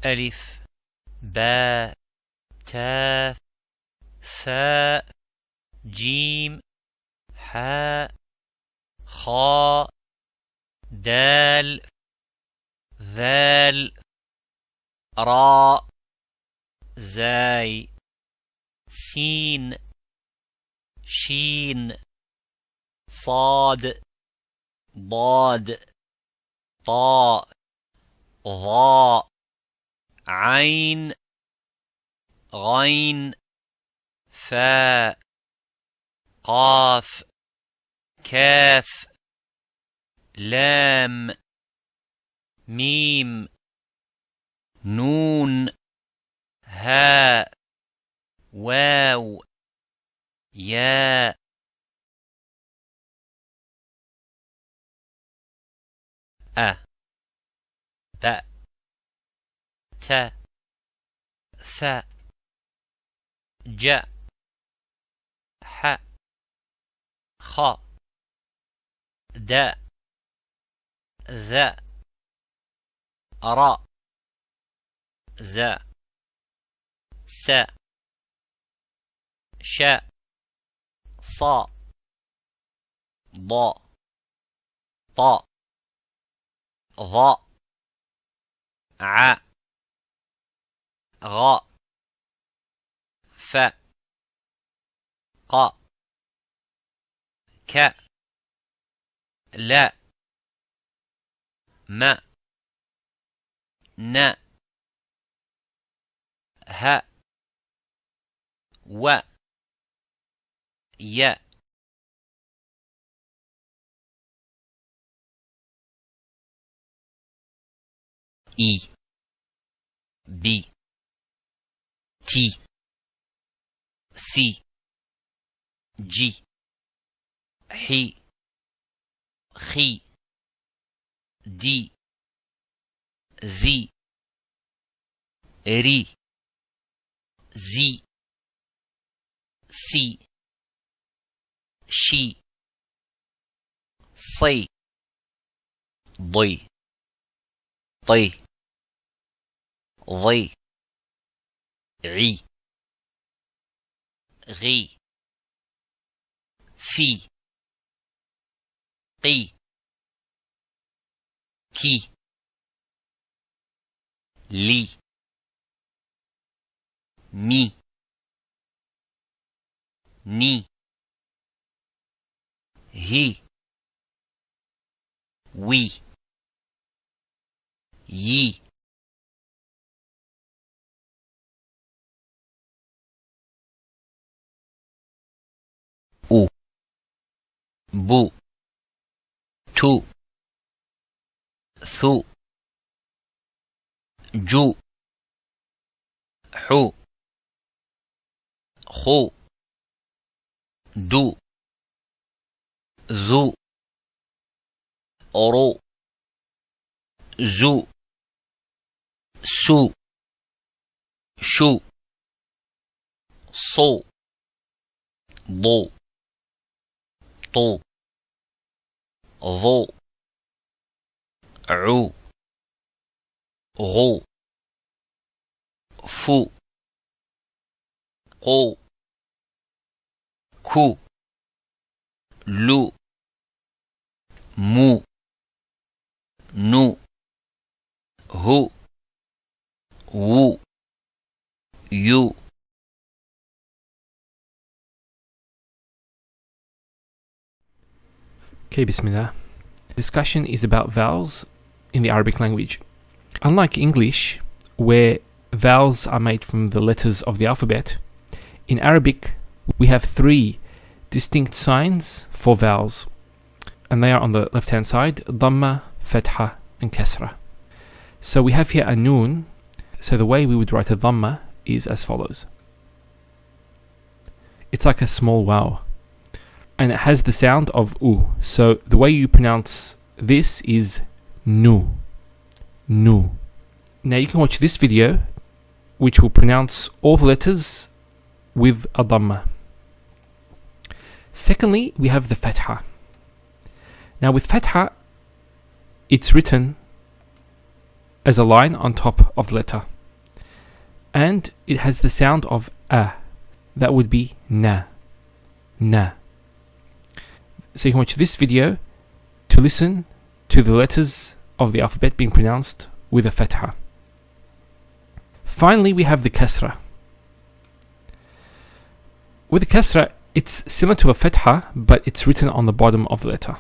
ألف باء تاء ثاء جيم حاء خاء دال ذال راء زاي سين شين صاد ضاد طاء ظاء عين غين فاء قاف كاف لام ميم نون هاء واو ياء باء تاء ثاء جاء حاء خاء داء ذاء راء زاء ساء شاء صاء ضاء طاء ظاء عاء غاء فاء قاء كاء لاء ماء ناء هاء واء ياء إي بي تي ثي جي حي خي دي ذي ري زي سي شي صي ضي طي ضي عي غي في قي كي لي مي ني هي وي يي أو بو تو ثو جو حو خو دو ذو رو زو سو شو صو ضو طو ظو عو غو فو قو كو لو مو نو هو وو يو. Okay, Bismillah. Discussion is about vowels in the Arabic language. Unlike English, where vowels are made from the letters of the alphabet, in Arabic we have three distinct signs for vowels, and they are on the left hand side: Dhamma, Fatha and Kasra. So we have here a noon. So the way we would write a Dhamma is as follows. It's like a small wow, and it has the sound of U. So the way you pronounce this is Nu. Nu. Now you can watch this video, which will pronounce all the letters with a Dhamma. Secondly, we have the Fatha. Now with Fatha, it's written as a line on top of the letter. and it has the sound of a. That would be na. Na. So you can watch this video to listen to the letters of the alphabet being pronounced with a fatha. Finally, we have the kasra. With the kasra, it's similar to a fatha, but it's written on the bottom of the letter.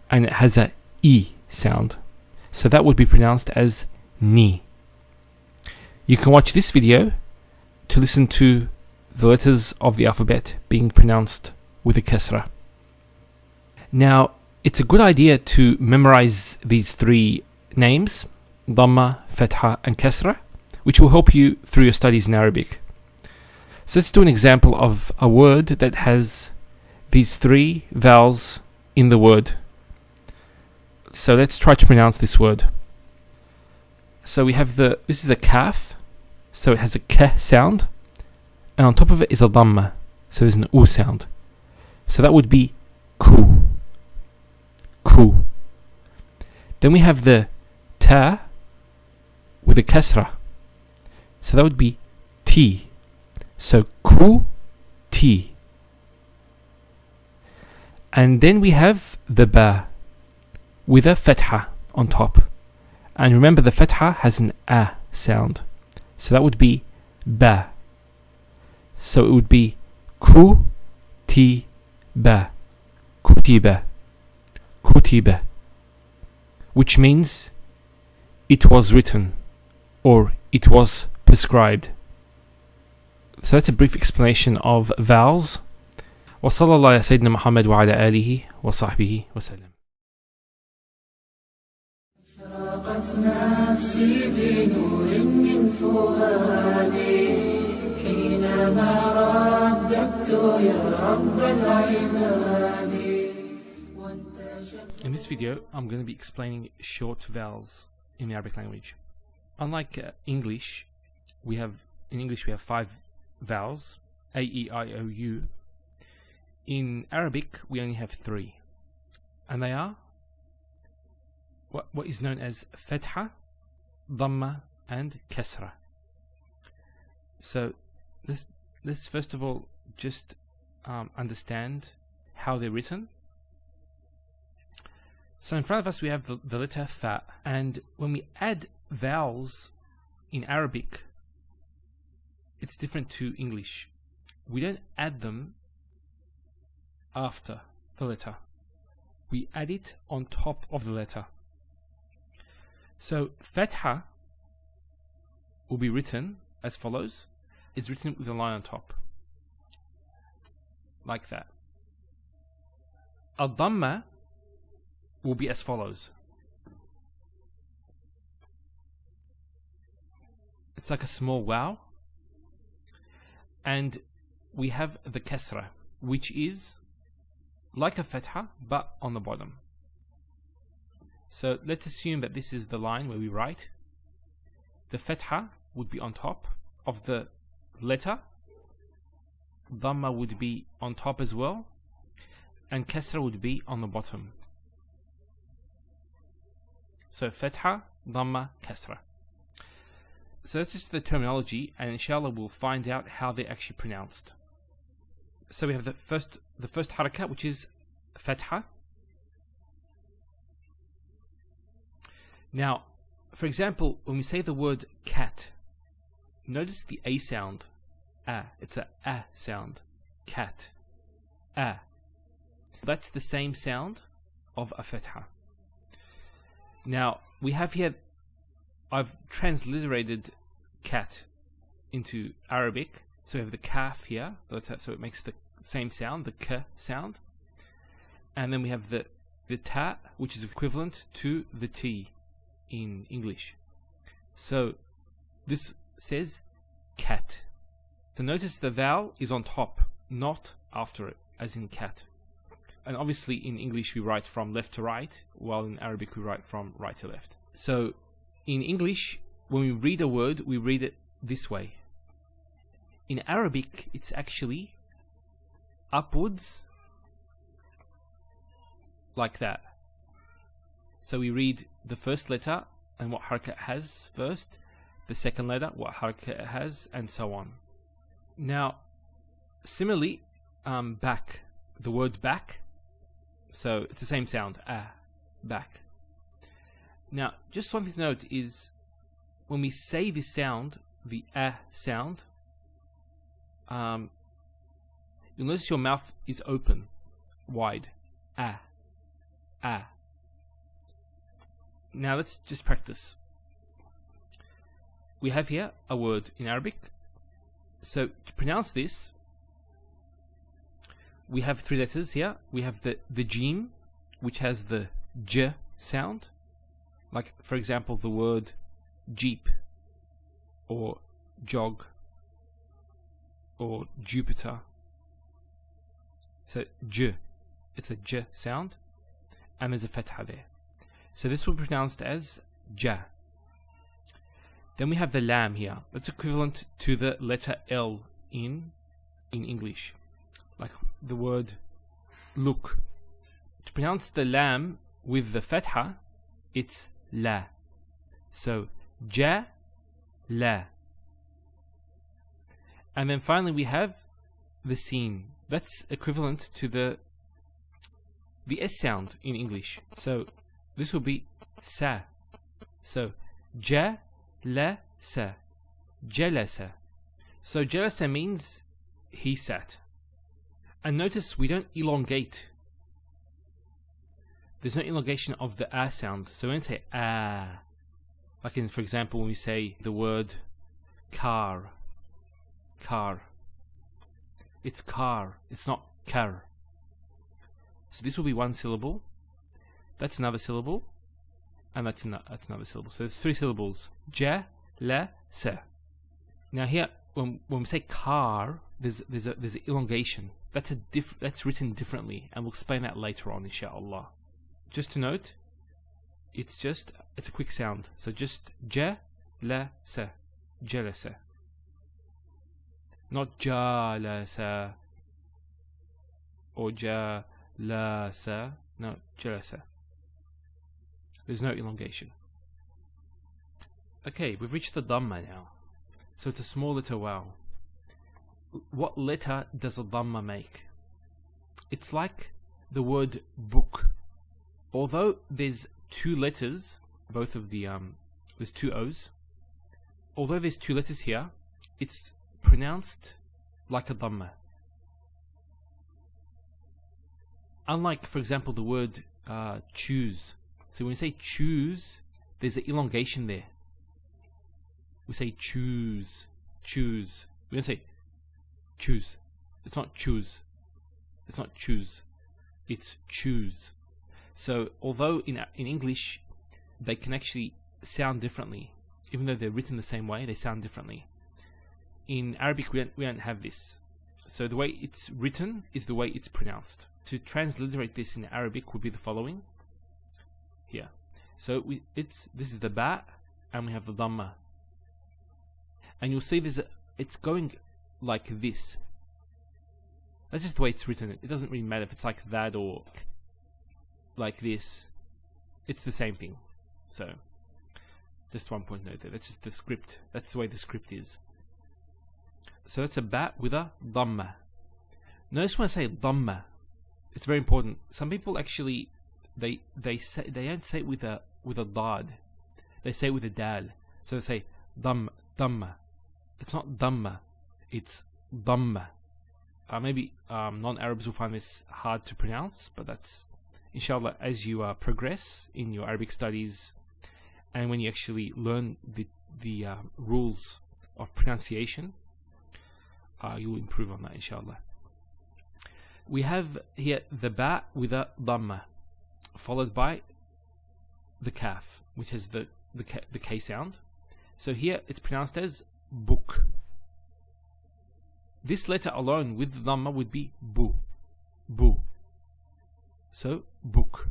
And it has a e sound. So that would be pronounced as ni. You can watch this video to listen to the letters of the alphabet being pronounced with a kasra. Now, it's a good idea to memorize these three names, Dhamma, Fatha and Kasra, which will help you through your studies in Arabic. So let's do an example of a word that has these three vowels in the word. So let's try to pronounce this word. So we have this is a kaf, so it has a k sound, and on top of it is a dhamma, so there's an u sound. So that would be ku. Ku. Then we have the ta with a kasra, so that would be ti. So ku ti. And then we have the ba with a fatha on top. And remember, the fatha has an a sound, so that would be ba. So it would be ku ti ba. Kutiba. Kutiba. Which means it was written or it was prescribed. So that's a brief explanation of vowels. وصلى الله على سيدنا محمد وعلى آله وصحبه وسلم. أشرقت نفسي بنور من فؤادي حينما رددت يا رب العباد. In this video, I'm going to be explaining short vowels in the Arabic language. Unlike English, in English we have 5 vowels, A, E, I, O, U. In Arabic, we only have 3, and they are what is known as fatha, dhamma, and kasra. So let's first of all just understand how they're written. So in front of us we have the letter fa, and when we add vowels in Arabic, it's different to English. We don't add them after the letter. We add it on top of the letter. So fatha will be written as follows. It's written with a line on top, like that. Al-dhamma will be as follows. It's like a small wow. And we have the kasra, which is like a fatha but on the bottom. So let's assume that this is the line where we write. The fatha would be on top of the letter, dhamma would be on top as well, and kasra would be on the bottom. So fatha, dhamma, kasra. So that's just the terminology, and inshallah we'll find out how they're actually pronounced. So we have the first harakat, which is fatha. Now, for example, when we say the word cat, notice the a sound. It's a sound. Cat. That's the same sound of a fatha. Now, we have here, I've transliterated cat into Arabic. So we have the kaf here, so it makes the same sound, the k sound. And then we have the ta, which is equivalent to the t in English. So this says cat. So notice the vowel is on top, not after it, as in cat. And obviously in English we write from left to right, while in Arabic we write from right to left. So in English, when we read a word, we read it this way. In Arabic, it's actually upwards, like that. So we read the first letter and what harakat has first, the second letter, what haraka it has, and so on. Now, similarly, back, the word back, so it's the same sound, back. Now, just something to note is when we say this sound, the sound, you'll notice your mouth is open, wide, Now let's just practice. We have here a word in Arabic. So to pronounce this, we have 3 letters here. We have the jim, which has the j sound. Like, for example, the word jeep, or jog, or Jupiter. So j, it's a j sound, and there's a fatha there. So this will be pronounced as ja. Then we have the lam here. That's equivalent to the letter L in English. Like the word look. To pronounce the lam with the fatha, it's la. So ja, la. And then finally we have the sin. That's equivalent to the S sound in English. So this will be sa. So ja, la, sa. Jalasa. So jalasa means he sat. And notice we don't elongate. There's no elongation of the sound. So we don't say like in, for example, when we say the word car. It's car. It's not car. So this will be 1 syllable. That's another syllable. And that's another syllable. So there's 3 syllables. Ja, la, sa. Now here, when we say car, there's an elongation. That's written differently, and we'll explain that later on, inshallah. Just to note, it's a quick sound. So just ja, la, sa, jalasa. Not jalasa or jalasa. No, jalasa. There's no elongation. Okay, we've reached the dhamma now. So it's a small letter wow. What letter does a dhamma make? It's like the word book. Although there's 2 letters, both of the there's 2 O's. Although there's 2 letters here, it's pronounced like a dhamma. Unlike, for example, the word choose. So when we say choose, there's an elongation there. We say choose. We don't say choose. It's not choose. It's not choose. It's choose. So although in English they can actually sound differently, even though they're written the same way, they sound differently. In Arabic we don't have this. So the way it's written is the way it's pronounced. To transliterate this in Arabic would be the following. Here. So this is the ba, and we have the dhamma. And you'll see it's going like this. That's just the way it's written. It doesn't really matter if it's like that or like this. It's the same thing. So just 1 point note there. That's just the script. That's the way the script is. So that's a ba with a dhamma. Notice when I say dhamma, it's very important. Some people actually they don't say it with a dad. They say it with a dal. So they say dhamma. It's not dhamma. It's dhamma. Maybe non-Arabs will find this hard to pronounce, but that's inshallah as you progress in your Arabic studies, and when you actually learn the rules of pronunciation, you will improve on that, inshallah. We have here the ba with a dhamma, followed by the kaf, which is the K sound. So here it's pronounced as book. This letter alone with the dhamma would be bu. So book.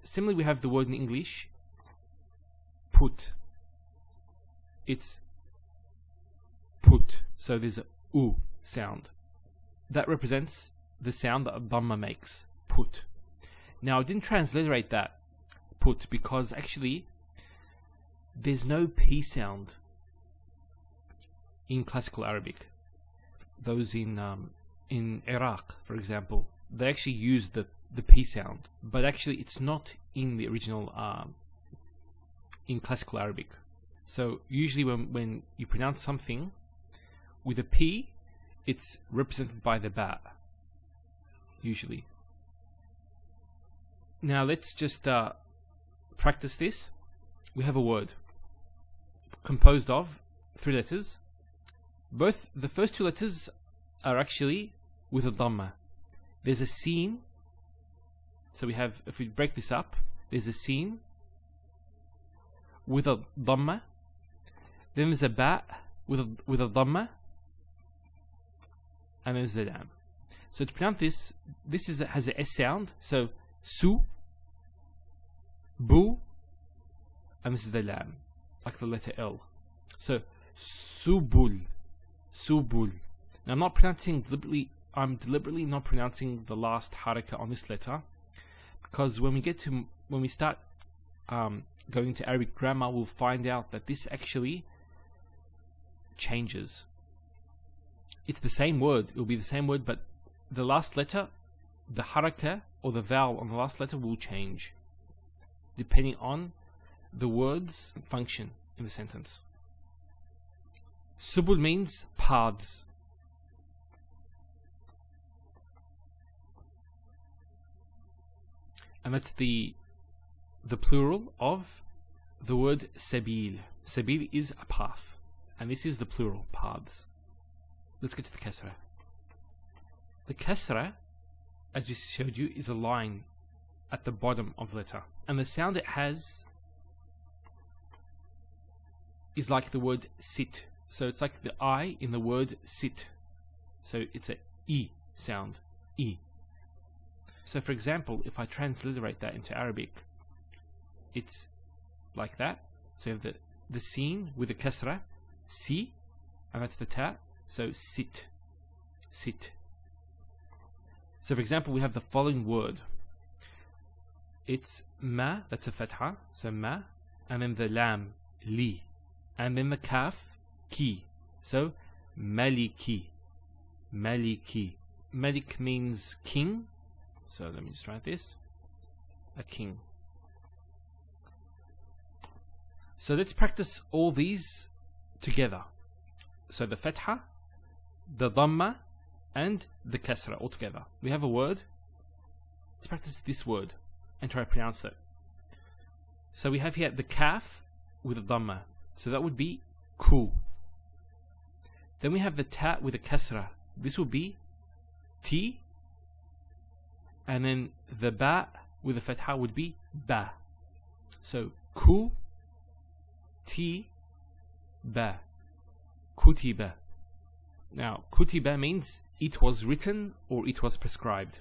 Similarly, we have the word in English put. It's put. So there's a u sound. That represents the sound that a dhamma makes. Put. Now I didn't transliterate that put because actually there's no p sound in classical Arabic. Those in Iraq, for example, they actually use the P sound, but actually it's not in the original in classical Arabic. So usually when you pronounce something with a P, it's represented by the ba, usually. Now let's just practice this. We have a word composed of 3 letters. Both the first 2 letters are actually with a dhamma. There's a sin. So we have, if we break this up, there's a sin with a dhamma. Then there's a ba with a dhamma, and there's the lam. So to pronounce this has a S sound. So su, bu, and this is the lam, like the letter L. So subul, subul. Now I'm deliberately not pronouncing the last haraka on this letter, because when we start going to Arabic grammar, we'll find out that this actually changes. It's the same word. It will be the same word, but the last letter, the haraka or the vowel on the last letter will change depending on the word's function in the sentence. Subul means paths. And that's the plural of the word sabil. Sabil is a path, and this is the plural, paths. Let's get to the kasra. The kasra, as we showed you, is a line at the bottom of the letter, and the sound it has is like the word sit. So it's like the I in the word sit. So it's a E sound, E. So for example, if I transliterate that into Arabic, it's like that. So you have the sin with the kasra, si, and that's the ta. So sit, sit. So for example, we have the following word. It's ma, that's a fatha, so ma, and then the lam, li, and then the kaf, ki. So maliki, maliki. Malik means king. So let me just write this, a king. So let's practice all these together. So the fatha, the dhamma, and the kasra all together. We have a word. Let's practice this word and try to pronounce it. So we have here the kaf with a dhamma. So that would be ku. Then we have the ta with a kasra. This will be ti. And then the ba with a fatha would be ba. So ku, ti, ba. Kutiba. Now, kutiba means it was written or it was prescribed.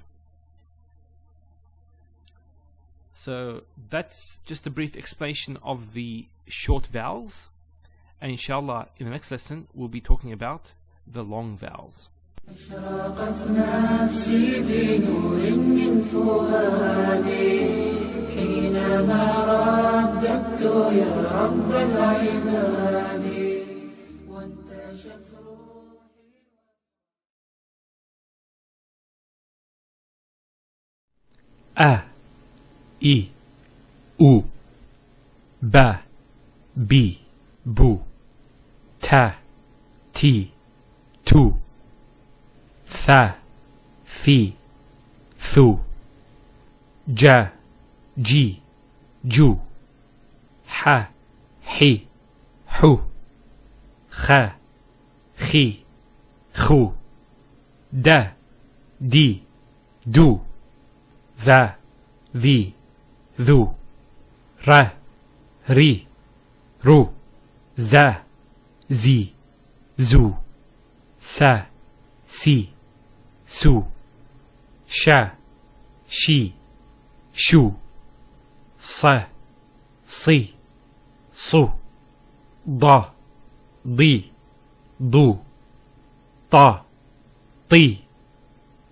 So that's just a brief explanation of the short vowels. And inshallah, in the next lesson, we'll be talking about the long vowels. أشرقت نفسي بنور من فؤادي حينما رددت يا رب العباد وانتشت روحي. A, I, U, Ba, Bi, Bu, Ta, Ti, Tu, Tha, Fi, Thu, Ja, Ji, Ju, Ha, Hi, Hu, Kha, Khi, Khu, Da, Di, Du, Tha, Vi, Thu, Ra, Ri, Ru, Za, Zi, Zu, Sa, Si, Su, Sha, Shi, Shu, Sa, Si, Su, Da, Di, Du, Ta, Ti,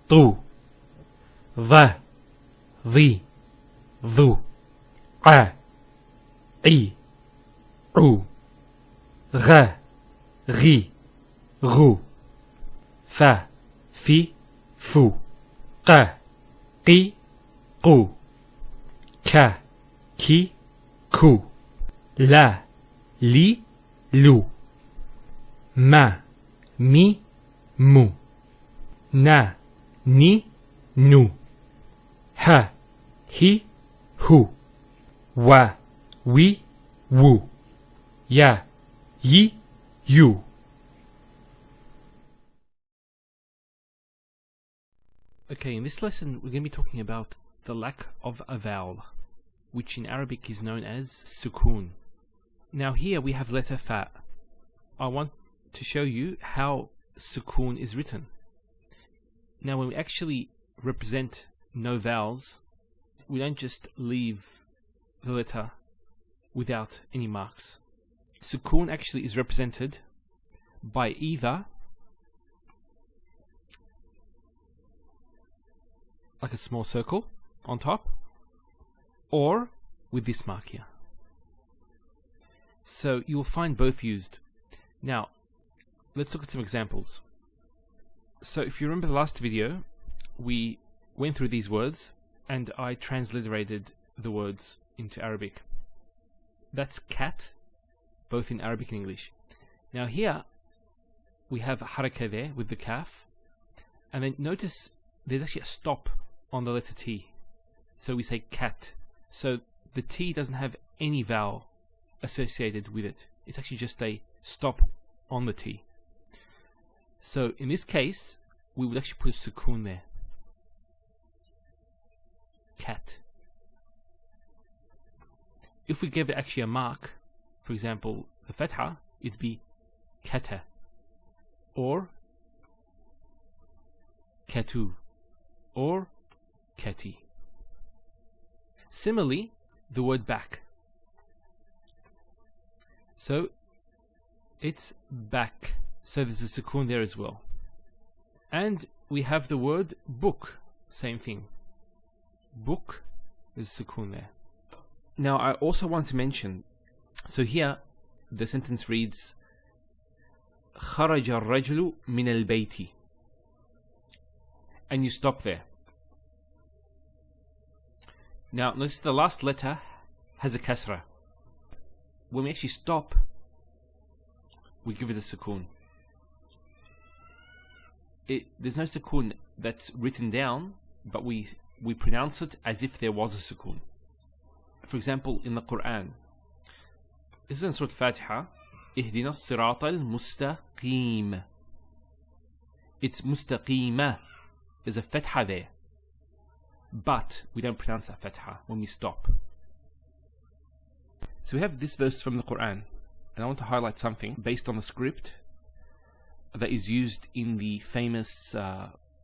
Tu, Tha, Thi, Thu, A, I, U, Gha, Ghi, غو فا في فو قا قي قو كا كي كو لا لي لو ما مي مو نا ني نو ها هي هو وا وي وو يا يي يو. Okay, in this lesson we're going to be talking about the lack of a vowel, which in Arabic is known as sukoon. Now here we have letter fa. I want to show you how sukoon is written. Now when we actually represent no vowels, we don't just leave the letter without any marks. Sukoon actually is represented by either like a small circle on top, or with this mark here. So you will find both used. Now, let's look at some examples. So if you remember the last video, we went through these words and I transliterated the words into Arabic. That's cat, both in Arabic and English. Now here we have haraka there with the kaf, and then notice there's actually a stop on the letter T. So we say cat. So the T doesn't have any vowel associated with it. It's actually just a stop on the T. So in this case, we would actually put a sukoon there. Cat. If we gave it actually a mark, for example, the fatha, it'd be kata, or katu, or kati. Similarly, the word back. So it's back. So there's a sukoon there as well. And we have the word book. Same thing. Book, there's a sukoon there. Now I also want to mention, so here the sentence reads خرج الرجل من البيت, and you stop there. Now notice the last letter has a kasra. When we actually stop, we give it a sukoon. There's no sukoon that's written down, but we pronounce it as if there was a sukoon. For example, in the Quran, this is in Surah Fatiha, اهدنا الصراط المستقيم. It's mustaqima. There's a fatha there, but we don't pronounce that fatha when we stop. So we have this verse from the Quran, and I want to highlight something based on the script that is used in the famous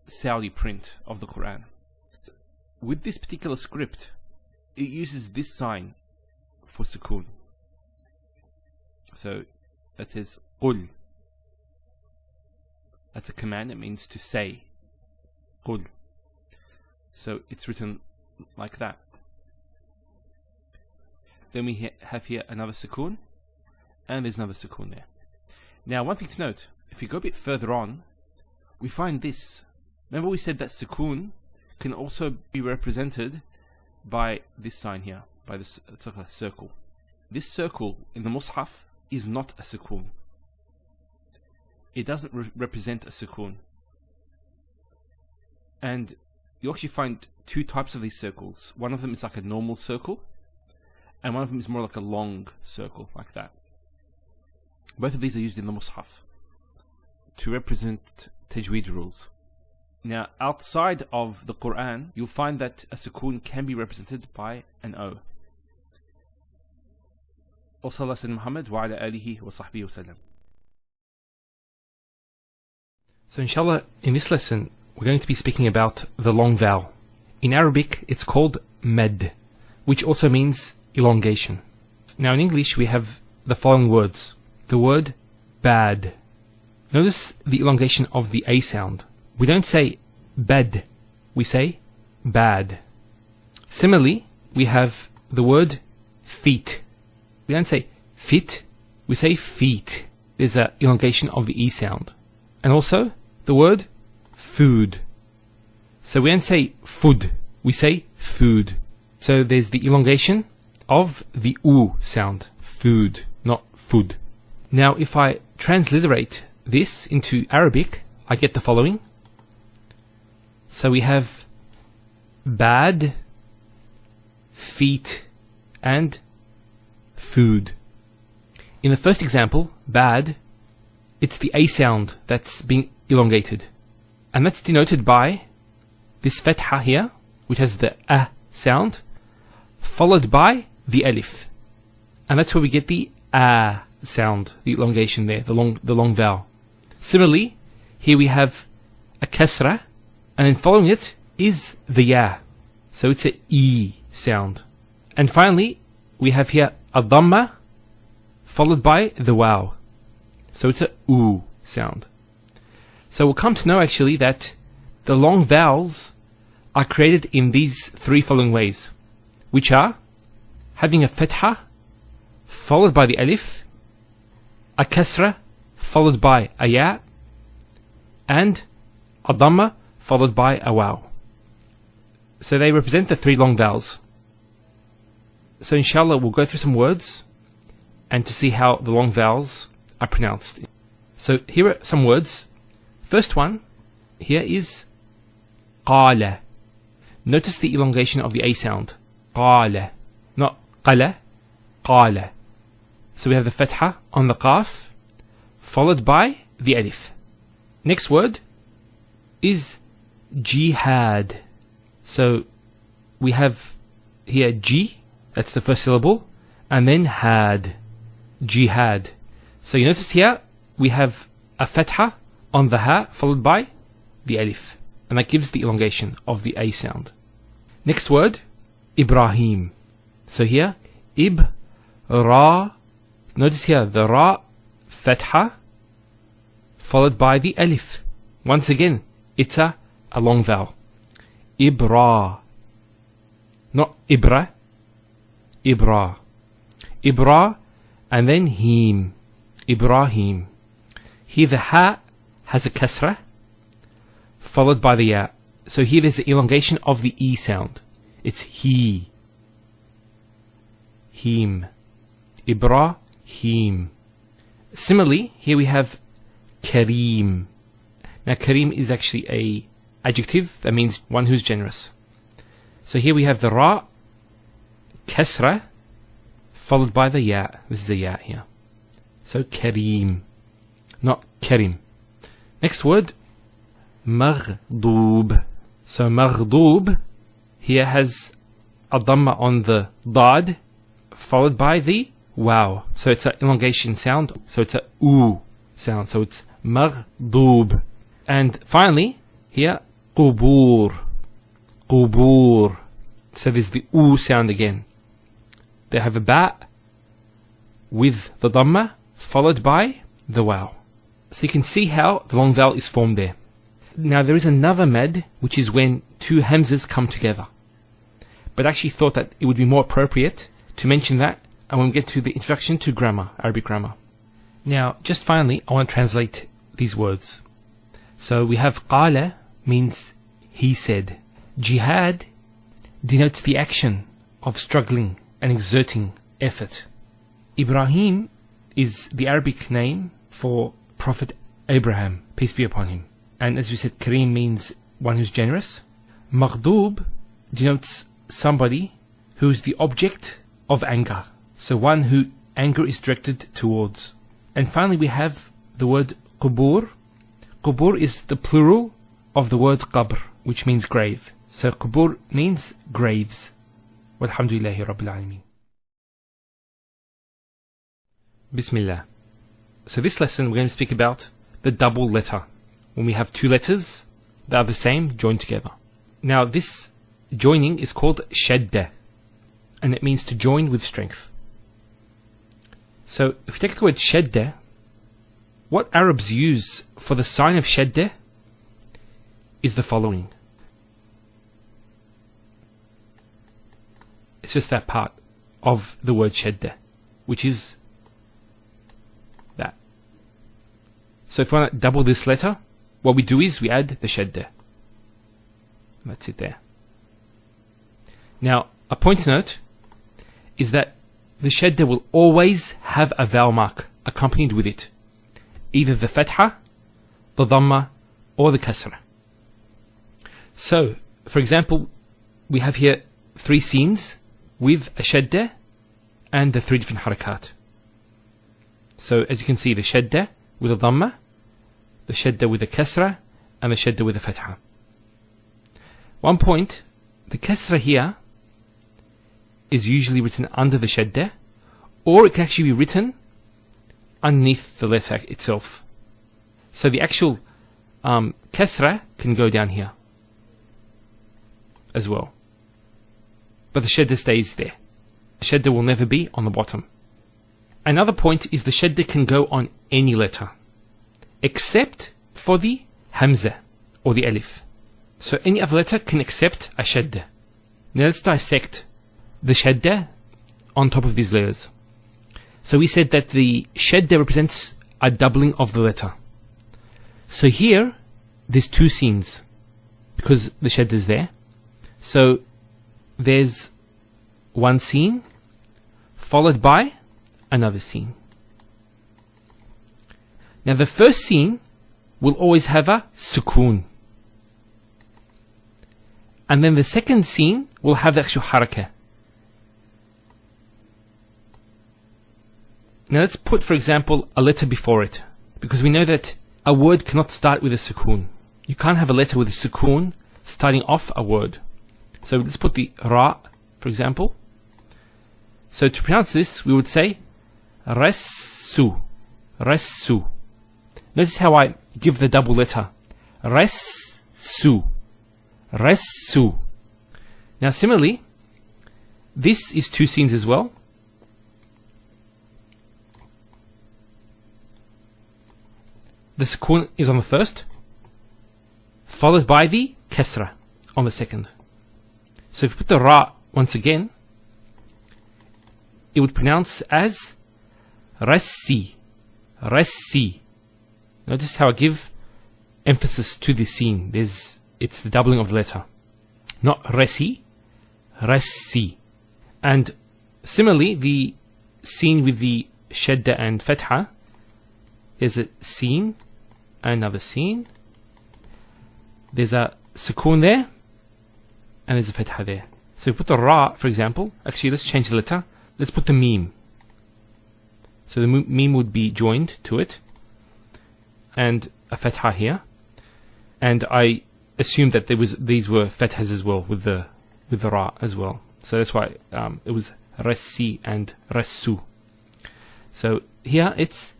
Saudi print of the Quran. With this particular script, it uses this sign for sukoon. So that says qul. That's a command. It means to say. Qul. So it's written like that. Then we have here another sukoon, and there's another sukoon there. Now one thing to note, if you go a bit further on, we find this. Remember we said that sukoon can also be represented by this sign here, by this, it's like a circle. This circle in the Mus'haf is not a sukoon. It doesn't represent a sukoon. And you actually find two types of these circles. One of them is like a normal circle, and one of them is more like a long circle, like that. Both of these are used in the Mus'haf to represent tajweed rules. Now, outside of the Quran, you'll find that a sukoon can be represented by an O. So inshallah, in this lesson, we're going to be speaking about the long vowel. In Arabic, it's called med, which also means elongation. Now in English, we have the following words. The word bad. Notice the elongation of the A sound. We don't say bad, we say bad. Similarly, we have the word feet. We don't say fit, we say feet. There's an elongation of the E sound. and also the word food. So we don't say food, we say food. So there's the elongation of the U sound, food, not food. Now if I transliterate this into Arabic, I get the following. So we have bad, feet, and food. In the first example, bad, it's the A sound that's being elongated. And that's denoted by this fatha here, which has the A sound, followed by the alif. And that's where we get the A sound, the elongation there, the long vowel. Similarly, here we have a kasra, and then following it is the ya. So it's a E sound. And finally, we have here a dhamma, followed by the waw. So it's a U sound. So we'll come to know actually that the long vowels are created in these three following ways, which are having a fatha, followed by the alif, a kasra, followed by a ya, and a dhamma, followed by a waw. So they represent the three long vowels. So inshallah we'll go through some words and to see how the long vowels are pronounced. So here are some words. First one here is qala. Notice the elongation of the A sound. Qala. Not qala, qala. So we have the fatha on the qaf, followed by the alif. Next word is jihad. So we have here G, that's the first syllable, and then had, jihad. So you notice here we have a fatha on the ha followed by the alif, and that gives the elongation of the A sound. Next word, Ibrahim. So here, ra. Notice here the ra fatha followed by the alif. Once again, it's a long vowel. Ibra. Not ibra. Ibra. Ibra and then him. Ibrahim. Here the ha has a kasra followed by the ya. So here there's an elongation of the E sound. It's he. Him. Ibrahim. Similarly, here we have Kareem. Now Kareem is actually a adjective that means one who's generous. So here we have the ra, kasra, followed by the ya. This is the ya here. So Kareem, not Karim. Next word, maghdoob. So maghdoob here has a dhamma on the dad, followed by the waw. So it's an elongation sound. So it's a u sound. So it's maghdoob. And finally, here, qubur. Qubur. So there's the u sound again. They have a ba with the dhamma, followed by the waw. So you can see how the long vowel is formed there. Now there is another mad, which is when two hamzas come together. But I actually thought that it would be more appropriate to mention that and when we get to the introduction to grammar, Arabic grammar. Now, just finally, I want to translate these words. So we have qala means he said. Jihad denotes the action of struggling and exerting effort. Ibrahim is the Arabic name for Prophet Abraham, peace be upon him. And as we said, Kareem means one who's generous. Maghdoob denotes somebody who is the object of anger. So one who anger is directed towards. And finally we have the word qubur. Qubur is the plural of the word qabr, which means grave. So qubur means graves. Walhamdulillahi Rabbil Alameen. Bismillah. So this lesson we're going to speak about the double letter. When we have two letters that are the same joined together. Now this joining is called shadda, and it means to join with strength. So if we take the word shadda, what Arabs use for the sign of shadda is the following. It's just that part of the word shadda, which is that. So if we want to double this letter, what we do is we add the shadda. That's it there. Now, a point to note is that the shadda will always have a vowel mark accompanied with it. Either the fatha, the dhamma, or the kasra. So, for example, we have here 3 scenes with a shadda and the 3 different harakat. So, as you can see, the shadda with a dhamma, the shadda with a kasra, and the shadda with a fatha. One point, the kasra here is usually written under the shadda, or it can actually be written underneath the letter itself. So the actual kasra can go down here as well. But the shadda stays there. The shadda will never be on the bottom. Another point is the shadda can go on any letter, except for the hamza or the alif. So any other letter can accept a shadda. Now let's dissect the shadda on top of these letters. So we said that the shadda represents a doubling of the letter. So here, there's 2 scenes, because the shadda is there. So there's one scene, followed by another scene. Now the first scene will always have a sukoon. And then the second scene will have the actual harakah. Now let's put, for example, a letter before it, because we know that a word cannot start with a sukoon. You can't have a letter with a sukoon starting off a word. So let's put the ra, for example. So to pronounce this, we would say ressu, ressu. Notice how I give the double letter. Ressu, ressu. Now similarly, this is 2 scenes as well. The sukoon is on the first, followed by the kasra on the second. So if you put the ra once again, it would pronounce as rassi, rassi. Notice how I give emphasis to the scene. It's the doubling of the letter. Not resi, rassi. And similarly, the scene with the shadda and fatha, there's a scene, another scene. There's a sukoon there, and there's a fatha there. So if we put the ra, for example, actually let's change the letter. Let's put the meme. So the meme would be joined to it, and a fatha here. And I assumed that these were fathas as well with the ra as well. So that's why it was rassi and rassu. So here it's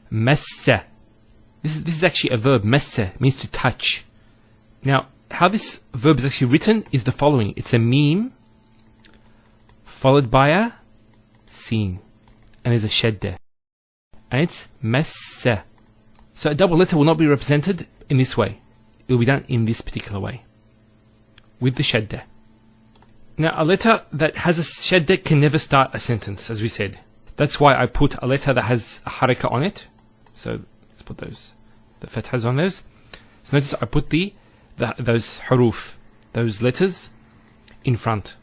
massa. This is actually a verb. Massa means to touch. Now, how this verb is actually written is the following. It's a meme followed by a sin, and there's a shadda, and it's massa. So a double letter will not be represented in this way. It will be done in this particular way with the shadda. Now, a letter that has a shadda can never start a sentence, as we said. That's why I put a letter that has a haraka on it. So let's put the fathas on those. So notice I put those huruf, those letters, in front,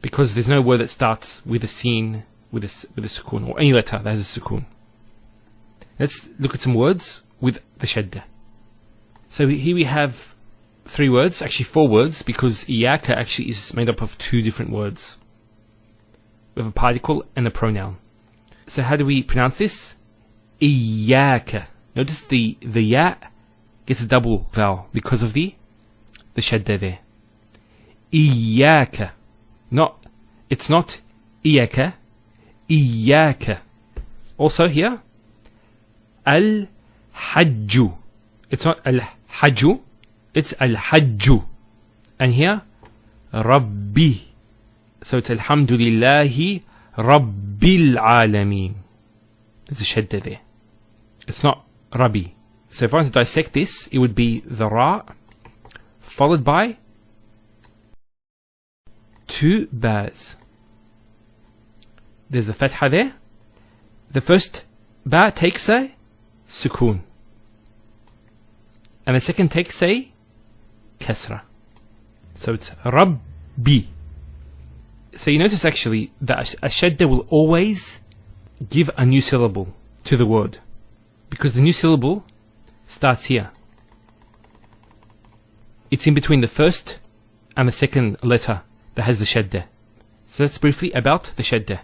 because there's no word that starts with a sin, with a sukoon, or any letter that has a sukoon. Let's look at some words with the shadda. So here we have 3 words, actually 4 words, because iyaka actually is made up of 2 different words. We have a particle and a pronoun. So how do we pronounce this? Iyaka. Notice the ya gets a double vowel because of the shadda there. Iyaka. It's not iyaka, iyaka. Also here, al-hajju. It's not al-hajju, it's al-hajju. And here, rabbi. So it's alhamdulillahi rabbil alameen. There's a shadda there. It's not rabbi. So if I want to dissect this, it would be the ra followed by 2 bas. There's the fatha there. The first ba takes a sukoon. And the second text say kasra. So it's Rabbi. So you notice actually that a shadda will always give a new syllable to the word, because the new syllable starts here. It's in between the first and the second letter that has the shadda. So that's briefly about the shadda.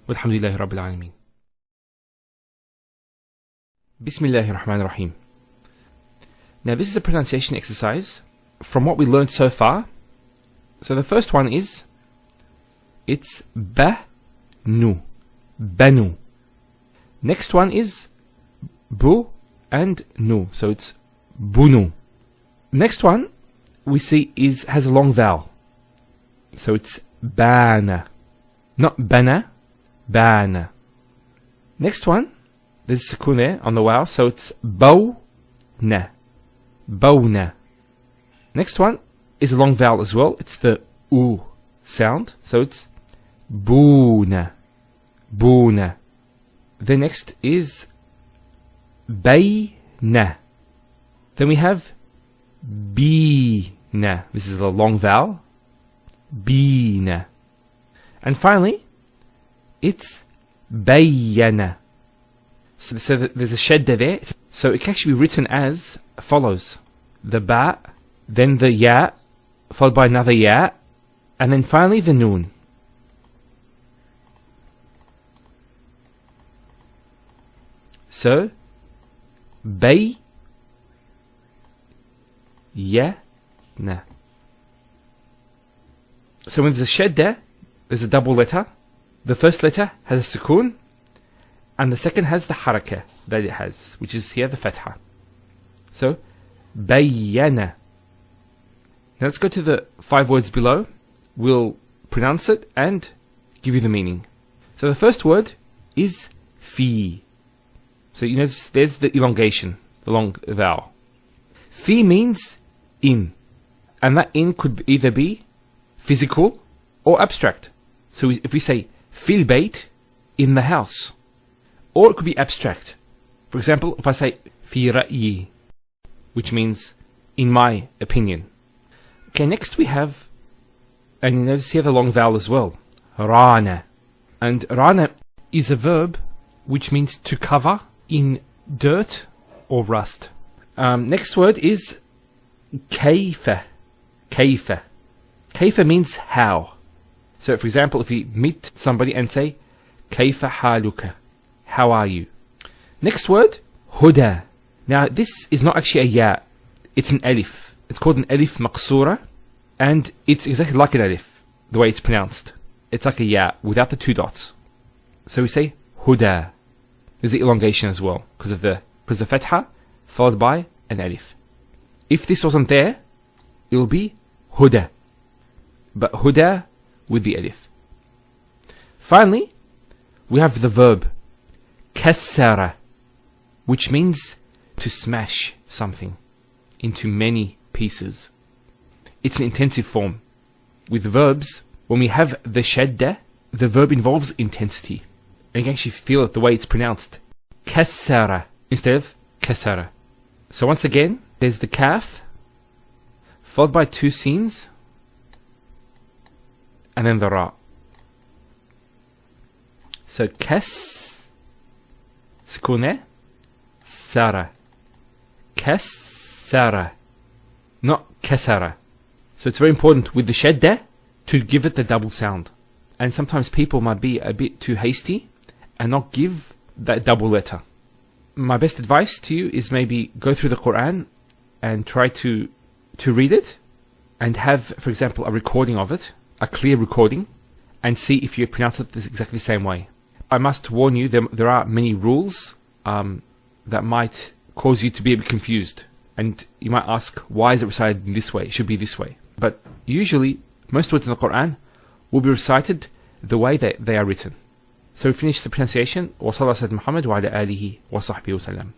Walhamdulillahi Rabbil Alameen. Bismillahir Rahmanir Rahim. Now this is a pronunciation exercise from what we learned so far. So the first one is, it's ba-nu, banu. Next one is bu and nu, so it's bunu. Next one we see has a long vowel, so it's bana, not bana, bana. Next one, there's a sukoon there on the vowel, so it's bawna, bawna. Next one is a long vowel as well, it's the u sound, so it's boona, boona. The next is bayna. Then we have beena. This is a long vowel, beena. And finally, it's bayyana. So there's a shadda there. So it can actually be written as follows: the ba, then the ya, followed by another ya, and then finally the noon. So, bay, ya, na. So when there's a shadda, there's a double letter. The first letter has a sukoon, and the second has the harakah that it has, which is here the fatha. So, bayyana. Now let's go to the 5 words below. We'll pronounce it and give you the meaning. So the first word is fi. So you notice there's the elongation, the long vowel. Fi means in, and that in could either be physical or abstract. So if we say fil bayt, in the house, or it could be abstract. For example, if I say fi ra'yi, which means in my opinion. Okay, next we have, and you notice here the long vowel as well, rana. And rana is a verb which means to cover in dirt or rust. Next word is kayfa. Kayfa. Kayfa means how. So for example, if you meet somebody and say kayfa haluka, how are you? Next word, huda. Now this is not actually a ya, it's an alif. It's called an alif maqsura, and it's exactly like an alif, the way it's pronounced. It's like a ya without the 2 dots. So we say huda. There's the elongation as well, because the fatha followed by an alif. If this wasn't there, it will be huda, but huda with the alif. Finally, we have the verb kassara, which means to smash something into many pieces. It's an intensive form. With verbs, when we have the shadda, the verb involves intensity. And you can actually feel it the way it's pronounced. Kassara instead of kasara. So once again, there's the kaf, followed by 2 scenes, and then the ra. So kas, skune, sara. Kassara, not kasara. So it's very important with the shadda to give it the double sound. And sometimes people might be a bit too hasty and not give that double letter. My best advice to you is maybe go through the Quran and try to read it and have, for example, a recording of it, a clear recording, and see if you pronounce it exactly the same way. I must warn you, there are many rules that might cause you to be a bit confused, and you might ask, why is it recited in this way? It should be this way. But usually, most words in the Quran will be recited the way that they are written. So we finish the pronunciation. Wa sallallahu alaihi wa sallam Muhammad wa ala alihi wa sahbihi wa sallam.